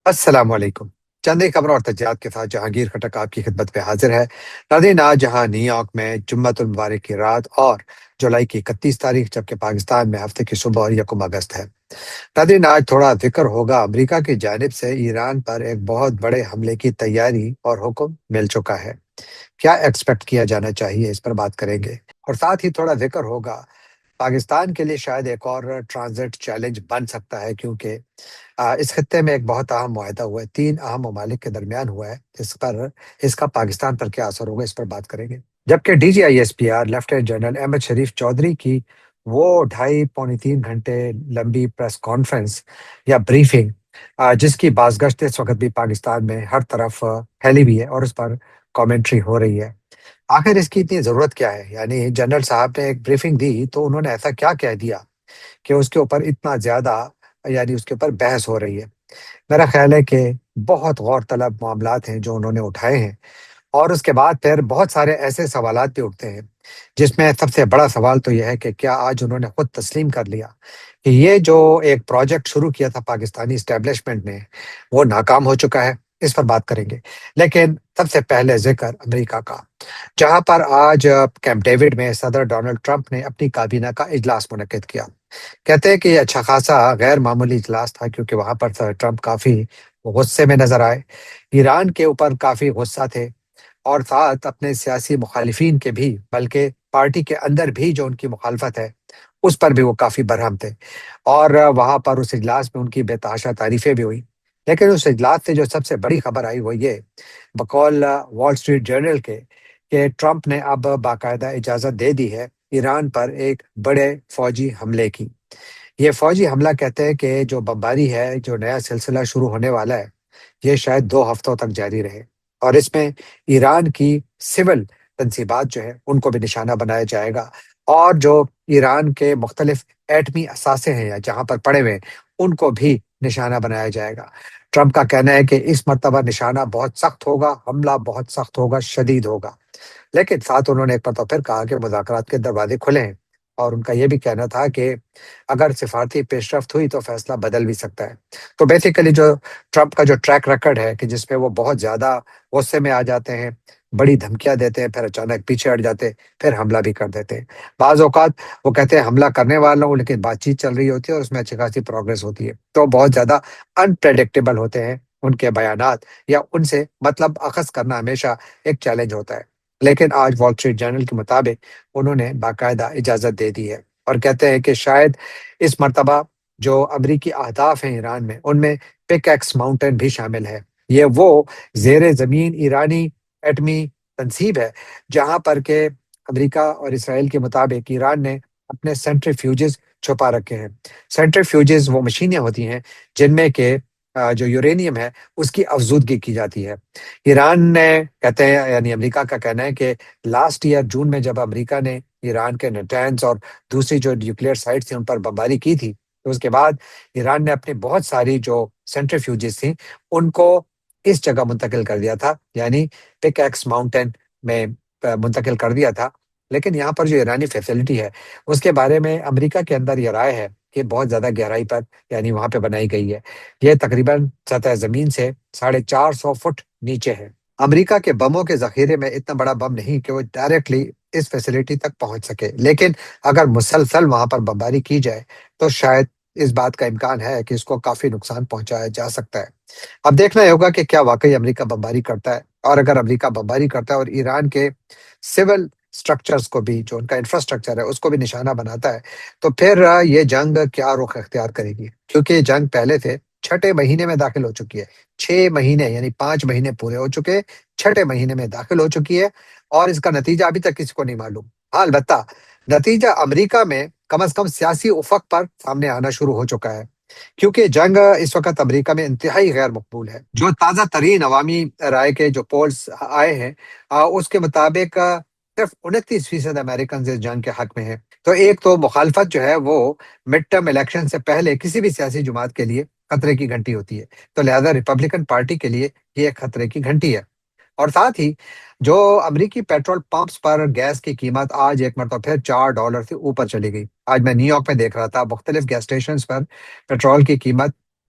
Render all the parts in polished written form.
السلام علیکم۔ چند ایک خبروں اور تجزیات کے ساتھ جہانگیر خٹک آپ کی خدمت پہ حاضر ہے۔ ناظرین، آج جہاں نیو یارک میں جمعۃ المبارک کی رات اور جولائی کی 31 تاریخ، جبکہ پاکستان میں ہفتے کی صبح اور 1 اگست ہے۔ ناظرین، آج تھوڑا ذکر ہوگا امریکہ کی جانب سے ایران پر ایک بہت بڑے حملے کی تیاری اور حکم مل چکا ہے۔ کیا ایکسپیکٹ کیا جانا چاہیے، اس پر بات کریں گے۔ اور ساتھ ہی تھوڑا ذکر ہوگا پاکستان کے لیے شاید ایک اور ٹرانزٹ چیلنج بن سکتا ہے، کیونکہ اس خطے میں ایک بہت اہم معاہدہ ہوا ہے، 3 اہم ممالک کے درمیان ہوا ہے، اس کا پاکستان پر کیا اثر ہوگا، اس پر بات کریں گے۔ جبکہ D G I S P R lieutenant general Ahmed Sharif Chaudhry کی وہ 2.5 پونے 3 گھنٹے لمبی پریس کانفرنس یا بریفنگ، جس کی بازگشت اس وقت بھی پاکستان میں ہر طرف پھیلی ہوئی ہے اور اس پر کامنٹری ہو رہی ہے۔ آخر اس کی اتنی ضرورت کیا ہے؟ یعنی جنرل صاحب نے ایک بریفنگ دی تو انہوں نے ایسا کیا کہہ دیا کہ اس کے اوپر اتنا زیادہ، یعنی اس کے اوپر بحث ہو رہی ہے؟ میرا خیال ہے کہ بہت غور طلب معاملات ہیں جو انہوں نے اٹھائے ہیں، اور اس کے بعد پھر بہت سارے ایسے سوالات بھی اٹھتے ہیں، جس میں سب سے بڑا سوال تو یہ ہے کہ کیا آج انہوں نے خود تسلیم کر لیا کہ یہ جو ایک پروجیکٹ شروع کیا تھا پاکستانی اسٹیبلشمنٹ نے، وہ ناکام ہو چکا ہے؟ اس پر بات کریں گے۔ لیکن سب سے پہلے ذکر امریکہ کا، جہاں پر آج کیمپ ڈیوڈ میں صدر ڈونلڈ ٹرمپ نے اپنی کابینہ کا اجلاس منعقد کیا۔ کہتے ہیں کہ یہ اچھا خاصا غیر معمولی اجلاس تھا، کیونکہ وہاں پر صدر ٹرمپ کافی غصے میں نظر آئے، ایران کے اوپر کافی غصہ تھے، اور ساتھ اپنے سیاسی مخالفین کے بھی، بلکہ پارٹی کے اندر بھی جو ان کی مخالفت ہے اس پر بھی وہ کافی برہم تھے، اور وہاں پر اس اجلاس میں ان کی بے تحاشا تعریفیں بھی ہوئی۔ لیکن اس اجلاس سے جو سب سے بڑی خبر آئی وہ یہ، بقول وال اسٹریٹ جرنل کے، کہ ٹرمپ نے اب باقاعدہ اجازت دے دی ہے ایران پر ایک بڑے فوجی حملے کی۔ یہ فوجی حملہ کہتے ہیں کہ جو بمباری ہے، جو نیا سلسلہ شروع ہونے والا ہے، یہ شاید 2 ہفتوں تک جاری رہے، اور اس میں ایران کی سول تنصیبات جو ہے ان کو بھی نشانہ بنایا جائے گا، اور جو ایران کے مختلف ایٹمی اثاثے ہیں یا جہاں پر پڑے ہوئے ہیں ان کو بھی نشانہ بنایا جائے گا۔ ٹرمپ کا کہنا ہے کہ اس مرتبہ نشانہ بہت سخت ہوگا، حملہ بہت سخت ہوگا، شدید ہوگا۔ لیکن ساتھ انہوں نے ایک مرتبہ پھر کہا کہ مذاکرات کے دروازے کھلے ہیں، اور ان کا یہ بھی کہنا تھا کہ اگر سفارتی پیش رفت ہوئی تو فیصلہ بدل بھی سکتا ہے۔ تو بیسیکلی جو ٹرمپ کا جو ٹریک ریکارڈ ہے کہ جس میں وہ بہت زیادہ غصے میں آ جاتے ہیں، بڑی دھمکیاں دیتے ہیں، پھر اچانک پیچھے ہٹ جاتے ہیں، پھر حملہ بھی کر دیتے ہیں۔ بعض اوقات وہ کہتے ہیں حملہ کرنے والا ہوں، لیکن بات چیت چل رہی ہوتی ہے اور اس میں اچھی خاصی پروگرس ہوتی ہے، تو بہت زیادہ انپریڈکٹیبل ہوتے ہیں ان کے بیانات، یا ان سے مطلب اخذ کرنا ہمیشہ ایک چیلنج ہوتا ہے۔ لیکن آج وال اسٹریٹ جرنل کے مطابق انہوں نے باقاعدہ اجازت دے دی ہے، اور کہتے ہیں کہ شاید اس مرتبہ جو امریکی اہداف ہیں ایران میں، ان میں پک ایکس ماؤنٹین بھی شامل ہے۔ یہ وہ زیر زمین ایرانی ایٹمی تنصیب ہے جہاں پر کہ امریکہ اور اسرائیل کے مطابق ایران نے اپنے سینٹریفیوجز چھپا رکھے ہیں۔ سینٹریفیوجز وہ مشینیں ہوتی ہیں جن میں کہ جو یورینیم ہے اس کی افزودگی کی جاتی ہے۔ ایران نے، کہتے ہیں یعنی امریکہ کا کہنا ہے کہ لاسٹ ایئر جون میں جب امریکہ نے ایران کے نٹینز اور دوسری جو نیوکلیئر سائٹس تھیں ان پر بمباری کی تھی، تو اس کے بعد ایران نے اپنی بہت ساری جو سینٹریفیوجز تھیں ان کو اس جگہ منتقل کر دیا تھا، یعنی پک ایکس ماؤنٹین میں منتقل کر دیا تھا۔ لیکن یہاں پر جو ایرانی فیسلٹی ہے اس کے بارے میں امریکہ کے اندر یہ رائے ہے کہ بہت زیادہ گہرائی پر، یعنی وہاں پہ بنائی گئی ہے۔ یہ تقریباً سطح زمین سے 450 فٹ نیچے ہے۔ امریکہ کے بموں کے ذخیرے میں اتنا بڑا بم نہیں کہ وہ ڈائریکٹلی اس فیسلٹی تک پہنچ سکے، لیکن اگر مسلسل وہاں پر بمباری کی جائے تو شاید اس بات کا امکان ہے کہ اس کو کافی نقصان پہنچایا جا سکتا ہے۔ اب دیکھنا یہ ہوگا کہ کیا واقعی امریکہ بمباری کرتا ہے، اور اگر امریکہ بمباری کرتا ہے اور ایران کے سول سٹرکچرز کو بھی، جو ان کا انفراسٹرکچر ہے اس کو بھی نشانہ بناتا ہے، تو پھر یہ جنگ کیا رخ اختیار کرے گی؟ کیونکہ یہ جنگ پہلے سے 6 مہینے میں داخل ہو چکی ہے۔ 6 مہینے یعنی 5 مہینے پورے ہو چکے، 6 مہینے میں داخل ہو چکی ہے، اور اس کا نتیجہ ابھی تک کسی کو نہیں معلوم۔ ہاں، البتہ نتیجہ امریکہ میں کم از کم سیاسی افق پر سامنے آنا شروع ہو چکا ہے، کیونکہ جنگ اس وقت امریکہ میں انتہائی غیر مقبول ہے۔ جو تازہ ترین عوامی رائے کے جو پولز آئے ہیں، اس کے مطابق صرف 29% امریکن اس جنگ کے حق میں ہیں۔ تو ایک تو مخالفت جو ہے وہ مڈ ٹرم الیکشن سے پہلے کسی بھی سیاسی جماعت کے لیے خطرے کی گھنٹی ہوتی ہے، تو لہذا ریپبلکن پارٹی کے لیے یہ ایک خطرے کی گھنٹی ہے۔ اور ساتھ ہی جو امریکی پیٹرول پمپس پر گیس کی قیمت آج ایک مرتبہ پھر $4 سے اوپر چلی گئی۔ آج میں نیو یارک میں دیکھ رہا تھا، مختلف گیس اسٹیشنز پر پیٹرول کی قیمت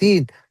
3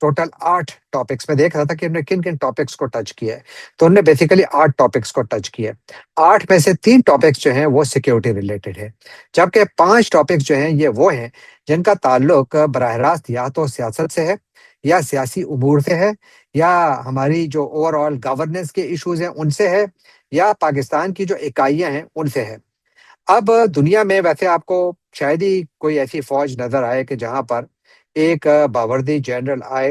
ٹوٹل 8 ٹاپکس میں دیکھ رہا تھا کہ انہوں نے کن کن ٹاپکس کو ٹچ کیا ہے. تو انہوں نے بیسیکلی 8 ٹاپکس کو ٹچ کیا ہے. 8 میں سے 3 ٹاپکس جو ہیں وہ سیکیورٹی ریلیٹڈ ہے، جبکہ 5 ٹاپکس جو ہیں یہ وہ ہیں جن کا تعلق براہ راست یا تو سیاست سے ہے، یا سیاسی امور سے ہے، یا ہماری جو اوور آل گورننس کے ایشوز ہیں ان سے ہے، یا پاکستان کی جو اکائیاں ہیں ان سے ہے. اب دنیا میں ویسے آپ کو شاید ہی کوئی ایسی فوج نظر آئے کہ جہاں پر ایک باوردی جنرل آئے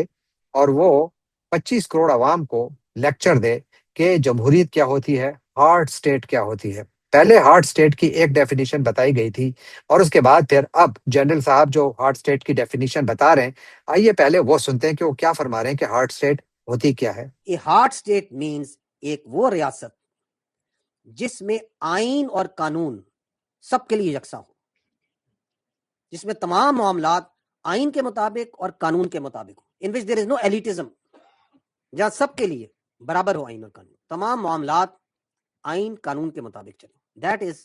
اور وہ 25 کروڑ عوام کو لیکچر دے کہ جمہوریت کیا ہوتی ہے، ہارڈ اسٹیٹ کیا ہوتی ہے. پہلے ہارڈ اسٹیٹ کی ایک ڈیفینیشن بتائی گئی تھی، اور اس کے بعد پھر اب جنرل صاحب جو ہارڈ اسٹیٹ کی ڈیفینیشن بتا رہے ہیں، آئیے پہلے وہ سنتے ہیں کہ وہ کیا فرما رہے ہیں کہ ہارڈ اسٹیٹ ہوتی کیا ہے. اے ہارڈ اسٹیٹ مینز ایک وہ ریاست جس میں آئین اور قانون سب کے لیے یکساں ہو، جس میں تمام معاملات آئین کے مطابق اور قانون کے مطابق ہو، ان وچ دیر از نو ایلیٹزم، جہاں سب کے لیے برابر ہو آئین اور قانون، تمام معاملات آئین قانون کے مطابق چلے. That is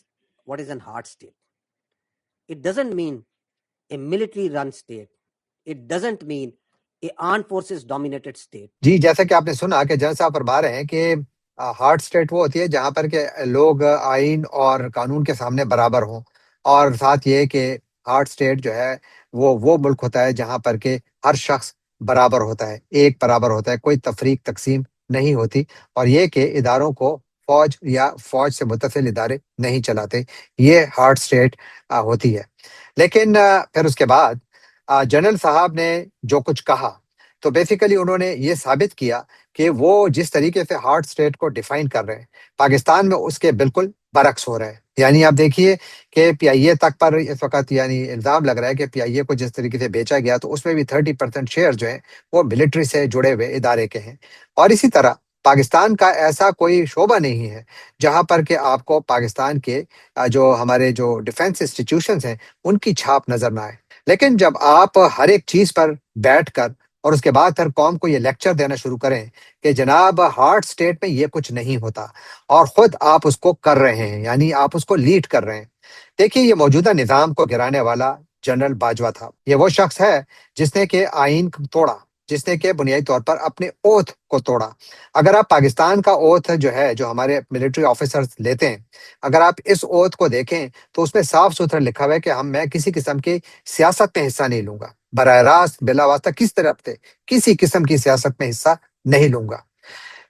what is an hard state. It doesn't mean a military run state, it doesn't mean a arm forces dominated state. جی، جیسا کہ آپ نے سنا کہ جنرل صاحب فرما رہے ہیں کہ ہارڈ اسٹیٹ وہ ہوتی ہے جہاں پر کہ لوگ آئین اور قانون کے سامنے برابر ہوں، اور ساتھ یہ کہ ہارڈ اسٹیٹ جو ہے وہ ملک ہوتا ہے جہاں پر کہ ہر شخص برابر ہوتا ہے، ایک برابر ہوتا ہے، کوئی تفریق تقسیم نہیں ہوتی، اور یہ کہ اداروں کو فوج یا فوج سے متصل ادارے نہیں چلاتے. یہ ہارڈ اسٹیٹ ہوتی ہے. لیکن پھر اس کے بعد جنرل صاحب نے جو کچھ کہا، تو بیسیکلی انہوں نے یہ ثابت کیا کہ وہ جس طریقے سے ہارڈ اسٹیٹ کو ڈیفائن کر رہے ہیں پاکستان میں اس کے بالکل برعکس ہو رہا ہے. یعنی آپ دیکھیے کہ پی آئی اے تک پر اس وقت یعنی الزام لگ رہا ہے کہ پی آئی اے کو جس طریقے سے بیچا گیا تو اس میں بھی 30% شیئر جو ہیں وہ ملٹری سے جڑے ہوئے ادارے کے ہیں. اور اسی طرح پاکستان کا ایسا کوئی شعبہ نہیں ہے جہاں پر کہ آپ کو پاکستان کے جو ہمارے جو ڈیفenس انسٹیٹیوشنز ہیں ان کی چھاپ نظر نہ آئے. لیکن جب آپ ہر ایک چیز پر بیٹھ کر اور اس کے بعد پھر قوم کو یہ لیکچر دینا شروع کریں کہ جناب ہارڈ اسٹیٹ میں یہ کچھ نہیں ہوتا، اور خود آپ اس کو کر رہے ہیں، یعنی آپ اس کو لیڈ کر رہے ہیں. دیکھیے، یہ موجودہ نظام کو گرانے والا جنرل باجوہ تھا. یہ وہ شخص ہے جس نے کہ آئین کو توڑا، جس نے کہ بنیادی طور پر اپنے اوتھ کو توڑا. اگر آپ پاکستان کا اوتھ جو ہے جو ہمارے ملٹری آفیسرز لیتے ہیں، اگر آپ اس اوتھ کو دیکھیں تو اس میں صاف ستھرا لکھا ہوا ہے کہ میں کسی قسم کی سیاست میں حصہ نہیں لوں گا، براہ راست بلا واسطہ کس طرف سے کسی قسم کی سیاست میں حصہ نہیں لوں گا.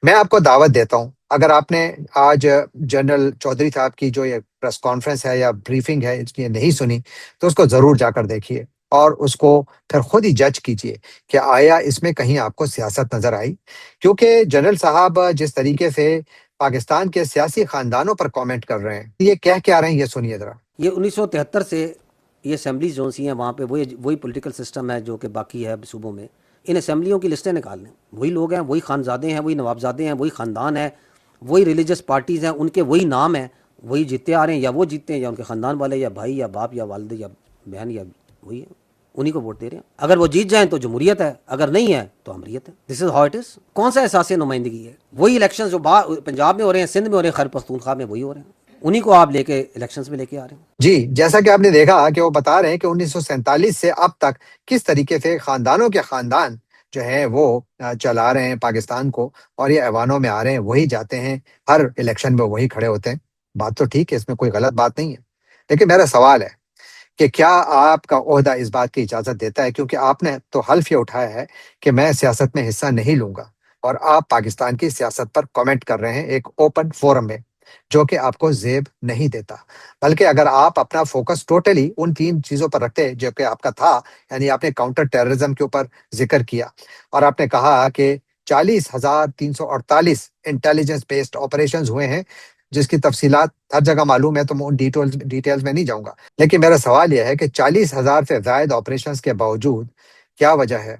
میں آپ کو دعوت دیتا ہوں، اگر آپ نے آج جنرل چودھری صاحب کی جو یہ پریس کانفرنس ہے یا بریفنگ ہے اس کی نہیں سنی، تو اس کو ضرور جا کر دیکھیے اور اس کو پھر خود ہی جج کیجئے کہ آیا اس میں کہیں آپ کو سیاست نظر آئی. کیونکہ جنرل صاحب جس طریقے سے پاکستان کے سیاسی خاندانوں پر کامنٹ کر رہے ہیں، یہ کہہ کے آ رہے ہیں، یہ سنیے ذرا. یہ 1973 سے یہ اسمبلیز جو سی ہیں وہاں پہ وہی پولیٹیکل سسٹم ہے جو کہ باقی ہے صوبوں میں. ان اسمبلیوں کی لسٹیں نکال لیں، وہی لوگ ہیں، وہی خانزادے ہیں، وہی نوابزادے ہیں، وہی خاندان ہے، وہی ریلیجس پارٹیز ہیں، ان کے وہی نام ہیں، وہی جیتے آ رہے ہیں، یا وہ جیتے ہیں یا ان کے خاندان والے یا بھائی یا باپ یا والد یا بہن یا وہی ہیں، انہی کو ووٹ دے رہے ہیں. اگر وہ جیت جائیں تو جمہوریت ہے، اگر نہیں ہے تو امریت ہے. دس از ہاؤ اٹ از. کون سا احساس نمائندگی ہے؟ وہی الیکشن جو پنجاب میں ہو رہے ہیں، سندھ میں ہو رہے ہیں، خیبر پختونخوا میں وہی ہو رہے ہیں، انہی کو آپ لے کے الیکشنز میں لے کے آ رہے ہیں. جی، جیسا کہ آپ نے دیکھا کہ وہ بتا رہے ہیں کہ 1947 سے اب تک کس طریقے سے خاندانوں کے خاندان جو ہیں وہ چلا رہے ہیں پاکستان کو، اور یہ ایوانوں میں آ رہے ہیں، وہی جاتے ہیں، ہر الیکشن میں وہی کھڑے ہوتے ہیں. بات تو ٹھیک ہے، اس میں کوئی غلط بات نہیں ہے، لیکن میرا سوال ہے کہ کیا آپ کا عہدہ اس بات کی اجازت دیتا ہے؟ کیونکہ آپ نے تو حلف یہ اٹھایا ہے کہ میں سیاست میں حصہ نہیں لوں گا، اور آپ پاکستان کی سیاست پر کامنٹ کر رہے ہیں ایک اوپن فورم میں، جو کہ آپ کو زیب نہیں دیتا. بلکہ اگر آپ اپنا فوکس ٹوٹلی ان 3 چیزوں پر رکھتے جو کہ آپ کا تھا، یعنی آپ نے کاؤنٹر ٹیررزم کے اوپر ذکر کیا، اور آپ نے کہا کہ 40,348 انٹیلیجنس بیسڈ آپریشنز ہوئے ہیں، جس کی تفصیلات ہر جگہ معلوم ہے تو میں ان ڈیٹیلز میں نہیں جاؤں گا. لیکن میرا سوال یہ ہے کہ 40,000 سے زائد آپریشنز کے باوجود کیا وجہ ہے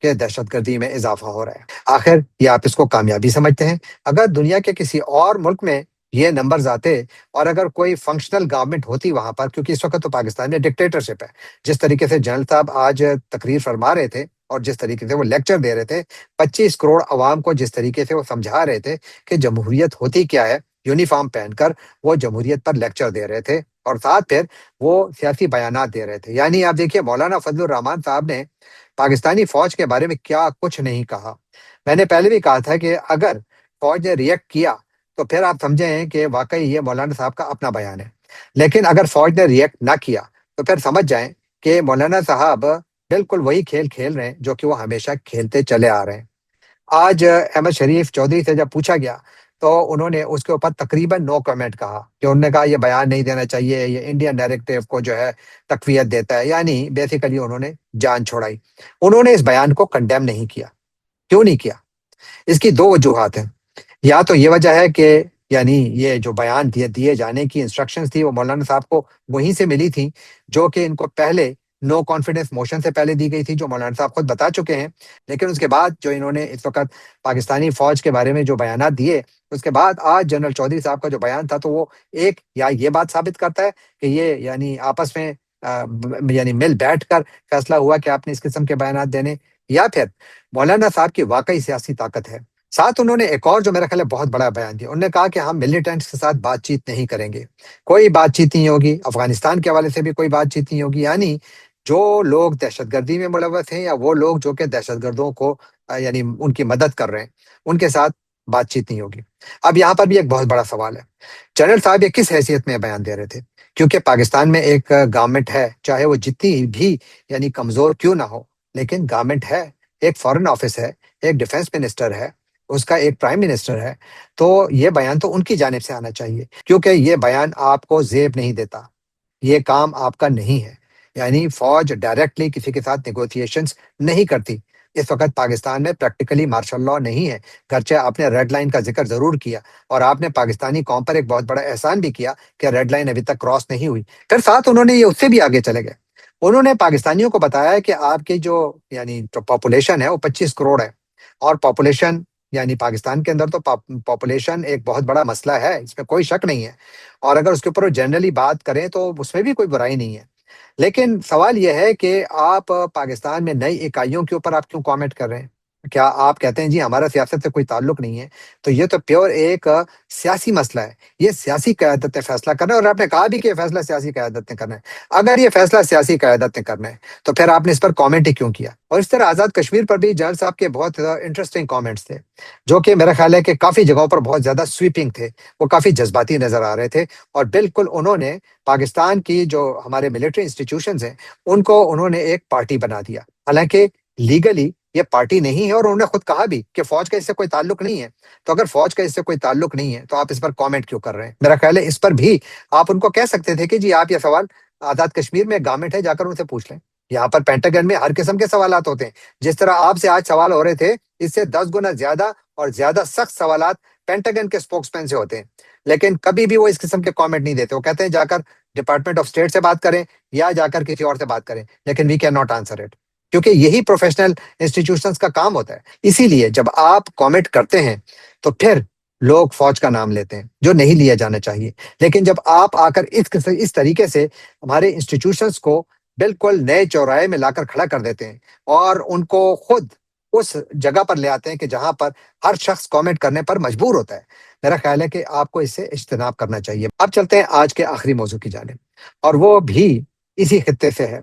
کہ دہشت گردی میں اضافہ ہو رہا ہے؟ آخر یہ آپ اس کو کامیابی سمجھتے ہیں؟ اگر دنیا کے کسی اور ملک میں یہ نمبرز آتے، اور اگر کوئی فنکشنل گورنمنٹ ہوتی وہاں پر، کیونکہ اس وقت تو پاکستان میں ڈکٹیٹرشپ ہے، جس طریقے سے جنرل صاحب آج تقریر فرما رہے تھے اور جس طریقے سے وہ لیکچر دے رہے تھے، 25 کروڑ عوام کو جس طریقے سے وہ سمجھا رہے تھے کہ جمہوریت ہوتی کیا ہے، یونیفارم پہن کر وہ جمہوریت پر لیکچر دے رہے تھے اور ساتھ پھر وہ سیاسی بیانات دے رہے تھے. یعنی آپ دیکھیے مولانا فضل الرحمان صاحب نے پاکستانی فوج کے بارے میں کیا کچھ نہیں کہا. میں نے پہلے بھی کہا تھا کہ اگر فوج نے ریئیکٹ کیا تو پھر آپ سمجھیں کہ واقعی یہ مولانا صاحب کا اپنا بیان ہے. لیکن اگر فوج نے ریئیکٹ نہ کیا تو پھر سمجھ جائیں کہ مولانا صاحب بالکل وہی کھیل کھیل رہے ہیں جو کہ وہ ہمیشہ کھیلتے چلے آ رہے ہیں. آج احمد شریف چودھری سے جب پوچھا گیا تو انہوں نے اس کے اوپر تقریباً نو کمنٹ کہا کہ انہوں نے کہا یہ بیان نہیں دینا چاہیے، یہ انڈین نیریٹو کو جو ہے تقویت دیتا ہے. یعنی بیسیکلی انہوں نے جان چھوڑائی. انہوں نے اس بیان کو کنڈیم نہیں کیا. کیوں نہیں کیا؟ اس کی دو وجوہات ہیں. یا تو یہ وجہ ہے کہ یعنی یہ جو بیان دیے جانے کی انسٹرکشنز تھی وہ مولانا صاحب کو وہیں سے ملی تھی جو کہ ان کو پہلے نو کانفیڈنس موشن سے پہلے دی گئی تھی، جو مولانا صاحب خود بتا چکے ہیں. لیکن اس کے بعد جو انہوں نے اس وقت پاکستانی فوج کے بارے میں جو بیانات دیے، اس کے بعد آج جنرل چودھری صاحب کا جو بیان تھا تو وہ ایک یا یہ بات ثابت کرتا ہے کہ یہ یعنی آپس میں یعنی مل بیٹھ کر فیصلہ ہوا کہ آپ نے اس قسم کے بیانات دینے، یا پھر مولانا صاحب کی واقعی سیاسی طاقت ہے. ساتھ انہوں نے ایک اور جو میرا خیال ہے بہت بڑا بیان دیا. انہوں نے کہا کہ ہم ملیٹنٹس کے ساتھ بات چیت نہیں کریں گے، کوئی بات چیت نہیں ہوگی، افغانستان کے حوالے سے بھی کوئی بات چیت نہیں ہوگی. یعنی جو لوگ دہشت گردی میں ملوث ہیں یا وہ لوگ جو کہ دہشت گردوں کو یعنی ان کی مدد کر رہے ہیں، ان کے ساتھ بات چیت نہیں ہوگی. اب یہاں پر بھی ایک بہت بڑا سوال ہے، جنرل صاحب یہ کس حیثیت میں بیان دے رہے تھے؟ کیونکہ پاکستان میں ایک گورنمنٹ ہے، چاہے وہ جتنی بھی یعنی کمزور کیوں نہ ہو، لیکن گورنمنٹ ہے، ایک فارن آفس ہے، ایک ڈیفنس منسٹر ہے، اس کا ایک پرائم منسٹر ہے. تو یہ بیان تو ان کی جانب سے آنا چاہیے، کیونکہ یہ بیان آپ کو زیب نہیں دیتا، یہ کام آپ کا نہیں ہے. یعنی فوج ڈائریکٹلی کسی کے ساتھ نیگوسیشنز نہیں کرتی. اس وقت پاکستان میں پریکٹیکلی مارشل لاء نہیں ہے، گرچہ آپ نے ریڈ لائن کا ذکر ضرور کیا اور آپ نے پاکستانی قوم پر ایک بہت بڑا احسان بھی کیا کہ ریڈ لائن ابھی تک کراس نہیں ہوئی. پھر ساتھ انہوں نے یہ اس سے بھی آگے چلے گئے. انہوں نے پاکستانیوں کو بتایا کہ آپ کی جو یعنی پاپولیشن ہے وہ 25 کروڑ ہے، اور پاپولیشن یعنی پاکستان کے اندر تو پاپولیشن ایک بہت بڑا مسئلہ ہے، اس میں کوئی شک نہیں ہے. اور اگر اس کے اوپر جنرلی بات کریں تو اس میں بھی کوئی برائی نہیں ہے. لیکن سوال یہ ہے کہ آپ پاکستان میں نئی اکائیوں کے اوپر آپ کیوں کامنٹ کر رہے ہیں؟ کیا آپ کہتے ہیں جی ہمارا سیاست سے کوئی تعلق نہیں ہے؟ تو یہ تو پیور ایک سیاسی مسئلہ ہے. یہ سیاسی قیادت نے فیصلہ کرنا ہے، اور آپ نے کہا بھی کہ یہ فیصلہ سیاسی قیادت نے کرنا ہے. اگر یہ فیصلہ سیاسی قیادت نے کرنا ہے تو پھر آپ نے اس پر کامنٹ ہی کیوں کیا؟ اور اس طرح آزاد کشمیر پر بھی جنرل صاحب کے بہت انٹرسٹنگ کامنٹس تھے، جو کہ میرا خیال ہے کہ کافی جگہوں پر بہت زیادہ سویپنگ تھے، وہ کافی جذباتی نظر آ رہے تھے. اور بالکل انہوں نے پاکستان کی جو ہمارے ملٹری انسٹیٹیوشنز ہیں ان کو انہوں نے ایک پارٹی بنا دیا، حالانکہ لیگلی یہ پارٹی نہیں ہے. اور انہوں نے خود کہا بھی کہ فوج کا اس سے کوئی تعلق نہیں ہے. تو اگر فوج کا اس سے کوئی تعلق نہیں ہے تو آپ اس پر کامنٹ کیوں کر رہے ہیں؟ میرا خیال ہے اس پر بھی آپ ان کو کہہ سکتے تھے کہ جی آپ یہ سوال آزاد کشمیر میں گورنمنٹ ہے، جا کر ان سے پوچھ لیں. یہاں پر پینٹاگن میں ہر قسم کے سوالات ہوتے ہیں. جس طرح آپ سے آج سوال ہو رہے تھے، اس سے 10 گنا زیادہ اور زیادہ سخت سوالات پینٹاگن کے اسپوکس مین سے ہوتے ہیں. لیکن کبھی بھی وہ اس قسم کے کامنٹ نہیں دیتے. وہ کہتے ہیں جا کر ڈپارٹمنٹ آف اسٹیٹ سے بات کریں یا جا کر کسی اور سے بات کریں، لیکن we can not answer it, کیونکہ یہی پروفیشنل انسٹیٹیوشنز کا کام ہوتا ہے. اسی لیے جب آپ کامنٹ کرتے ہیں تو پھر لوگ فوج کا نام لیتے ہیں، جو نہیں لیا جانا چاہیے. لیکن جب آپ آ کر اس طریقے سے ہمارے انسٹیٹیوشنز کو بالکل نئے چوراہے میں لا کر کھڑا کر دیتے ہیں اور ان کو خود اس جگہ پر لے آتے ہیں کہ جہاں پر ہر شخص کامنٹ کرنے پر مجبور ہوتا ہے، میرا خیال ہے کہ آپ کو اس سے اجتناب کرنا چاہیے. اب چلتے ہیں آج کے آخری موضوع کی جانب، اور وہ بھی اسی خطے سے ہے.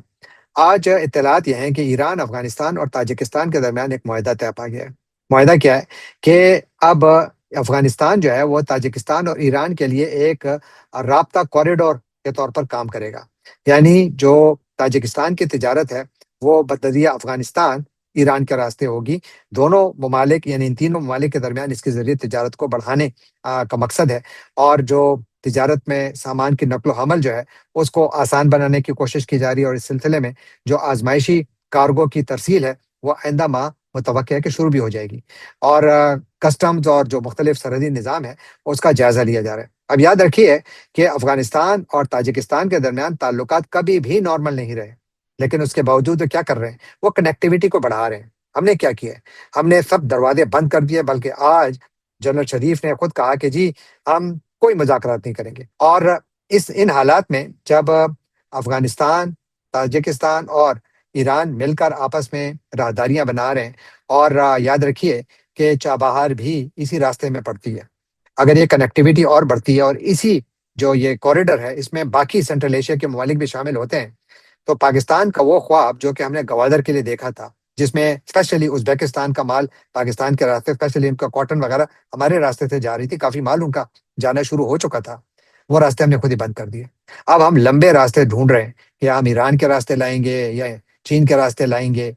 آج اطلاعات یہ ہیں کہ ایران، افغانستان اور تاجکستان کے درمیان ایک معاہدہ طے پا گیا ہے. معاہدہ کیا ہے کہ اب افغانستان جو ہے وہ تاجکستان اور ایران کے لیے ایک رابطہ کوریڈور کے طور پر کام کرے گا. یعنی جو تاجکستان کی تجارت ہے وہ بذریعہ افغانستان ایران کے راستے ہوگی. دونوں ممالک یعنی ان تینوں ممالک کے درمیان اس کے ذریعے تجارت کو بڑھانے کا مقصد ہے، اور جو تجارت میں سامان کی نقل و حمل جو ہے اس کو آسان بنانے کی کوشش کی جا رہی ہے. اور اس سلسلے میں جو آزمائشی کارگو کی ترسیل ہے وہ آئندہ ماہ متوقع ہے کہ شروع بھی ہو جائے گی، اور کسٹمز اور جو مختلف سرحدی نظام ہے اس کا جائزہ لیا جا رہا ہے. اب یاد رکھیے کہ افغانستان اور تاجکستان کے درمیان تعلقات کبھی بھی نارمل نہیں رہے، لیکن اس کے باوجود وہ کیا کر رہے ہیں؟ وہ کنیکٹیویٹی کو بڑھا رہے ہیں. ہم نے کیا کیا ہے؟ ہم نے سب دروازے بند کر دیے، بلکہ آج جنرل شریف نے خود کہا کہ جی ہم کوئی مذاکرات نہیں کریں گے. اور ان حالات میں جب افغانستان، تاجکستان اور ایران مل کر آپس میں راہداریاں بنا رہے ہیں، اور یاد رکھیے کہ چابہار بھی اسی راستے میں پڑتی ہے. اگر یہ کنیکٹیویٹی اور بڑھتی ہے اور اسی جو یہ کوریڈور ہے اس میں باقی سینٹرل ایشیا کے ممالک بھی شامل ہوتے ہیں، تو پاکستان کا وہ خواب جو کہ ہم نے گوادر کے لیے دیکھا تھا، جس میں اسپیشلی ازبیکستان کا مال پاکستان کے راستے، اسپیشلی ان کا کاٹن وغیرہ ہمارے راستے سے جا رہی تھی، کافی مال ان کا جانا شروع ہو چکا تھا، وہ راستے ہم نے خود ہی بند کر دیے۔ اب ہم لمبے راستے ڈھونڈ رہے ہیں کہ ہم ایران کے راستے لائیں گے یا چین کے راستے لائیں گے۔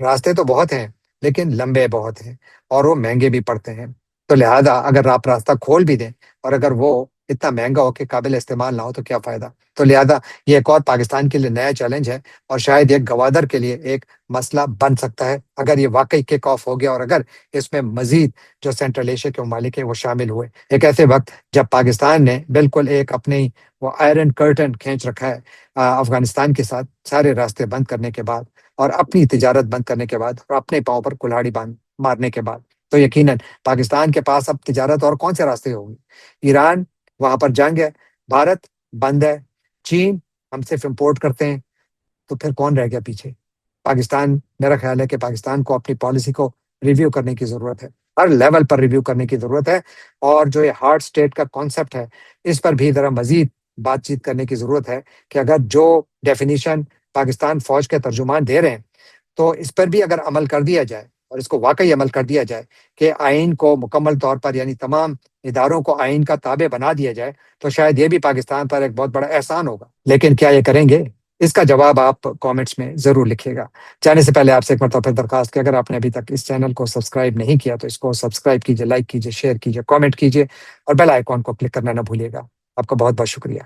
راستے تو بہت ہیں لیکن لمبے بہت ہیں اور وہ مہنگے بھی پڑتے ہیں، تو لہذا اگر آپ راستہ کھول بھی دیں اور اگر وہ اتنا مہنگا ہو کہ قابل استعمال نہ ہو تو کیا فائدہ؟ تو لہذا یہ ایک اور پاکستان کے لیے نیا چیلنج ہے اور شاید ایک گوادر کے لیے ایک مسئلہ بن سکتا ہے اگر یہ واقعی کک آف ہو گیا اور اگر اس میں مزید جو سینٹرل ایشیا کے ممالک ہیں وہ شامل ہوئے ایک ایسے وقت جب پاکستان نے بالکل ایک اپنی وہ آئرن کرٹن کھینچ رکھا ہے افغانستان کے ساتھ، سارے راستے بند کرنے کے بعد اور اپنی تجارت بند کرنے کے بعد اور اپنے پاؤں پر کلہاڑی باندھ مارنے کے بعد، تو یقیناً پاکستان کے پاس اب تجارت اور کون سے راستے ہوگی؟ ایران وہاں پر جنگ ہے، بھارت بند ہے، چین ہم صرف امپورٹ کرتے ہیں، تو پھر کون رہ گیا پیچھے؟ پاکستان، میرا خیال ہے کہ پاکستان کو اپنی پالیسی کو ریویو کرنے کی ضرورت ہے، ہر لیول پر ریویو کرنے کی ضرورت ہے، اور جو یہ ہارڈ اسٹیٹ کا کانسیپٹ ہے اس پر بھی ذرا مزید بات چیت کرنے کی ضرورت ہے کہ اگر جو ڈیفینیشن پاکستان فوج کے ترجمان دے رہے ہیں تو اس پر بھی اگر عمل کر دیا جائے اور اس کو واقعی عمل کر دیا جائے کہ آئین کو مکمل طور پر یعنی تمام اداروں کو آئین کا تابع بنا دیا جائے تو شاید یہ بھی پاکستان پر ایک بہت بڑا احسان ہوگا۔ لیکن کیا یہ کریں گے؟ اس کا جواب آپ کامنٹس میں ضرور لکھیے گا۔ جانے سے پہلے آپ سے ایک مرتبہ پھر درخواست کہ اگر آپ نے ابھی تک اس چینل کو سبسکرائب نہیں کیا تو اس کو سبسکرائب کیجیے، لائک کیجیے، شیئر کیجیے، کامنٹ کیجیے اور بیل آئیکن کو کلک کرنا نہ بھولیے گا۔ آپ کا بہت بہت شکریہ۔